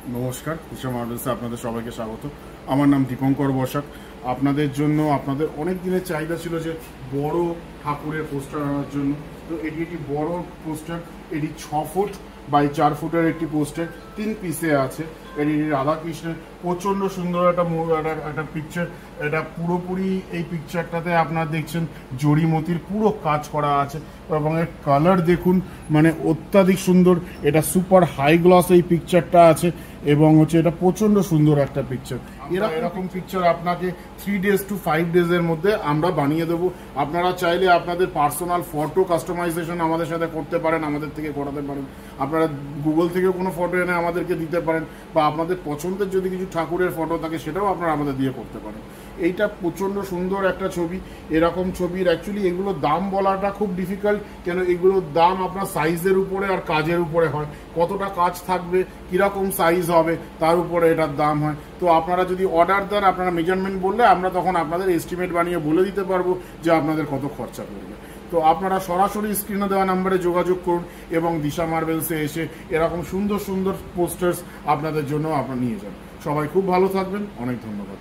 নমস্কার, দিশা মার্বেলসে আপনাদের সবাইকে স্বাগত। আমার নাম দীপঙ্কর বসাক। আপনাদের জন্য আপনাদের অনেক দিনের চাহিদা ছিল যে বড় ঠাকুরের পোস্টার আনার জন্য। তো এটি একটি বড় পোস্টার, এটি 6 ফুট বাই 4 ফুটের একটি পোস্টার, 3 পিসে আছে। এটি রাধাকৃষ্ণের প্রচণ্ড সুন্দর একটা পিকচার। এটা পুরোপুরি এই পিকচারটাতে আপনারা দেখছেন জড়িমতির পুরো কাজ করা আছে এবং এর কালার দেখুন, মানে অত্যাধিক সুন্দর। এটা সুপার হাই গ্লস এই পিকচারটা আছে এবং এটা প্রচণ্ড সুন্দর একটা পিকচার। এরকম পিকচার আপনাকে 3 days to 5 days এর মধ্যে আমরা বানিয়ে দেবো। আপনারা চাইলে আপনাদের পার্সোনাল ফটো কাস্টমাইজেশন আমাদের সাথে করতে পারেন, আমাদের থেকে করাতে পারেন। আপনারা গুগল থেকে কোনো ফটো এনে আমাদেরকে দিতে পারেন, বা আপনাদের পছন্দের যদি কিছু ঠাকুরের ফটো থাকে সেটাও আপনারা আমাদের দিয়ে করতে পারেন। এইটা প্রচণ্ড সুন্দর একটা ছবি। এরকম ছবির অ্যাকচুয়ালি এগুলো দাম বলাটা খুব ডিফিকাল্ট, কেন এগুলোর দাম আপনার সাইজের উপরে আর কাজের উপরে হয়। কতটা কাজ থাকবে, কীরকম সাইজ হবে তার উপরে এটার দাম হয়। তো আপনারা যদি অর্ডার দেন, আপনারা মেজারমেন্ট বললে আমরা তখন আপনাদের এস্টিমেট বানিয়ে বলে দিতে পারবো যে আপনাদের কত খরচা পড়বে। তো আপনারা সরাসরি স্ক্রিনে দেওয়া নাম্বারে যোগাযোগ করুন এবং দিশা মার্বেলসে এসে এরকম সুন্দর সুন্দর পোস্টার্স আপনাদের জন্য আপনারা নিয়ে যান। সবাই খুব ভালো থাকবেন, অনেক ধন্যবাদ।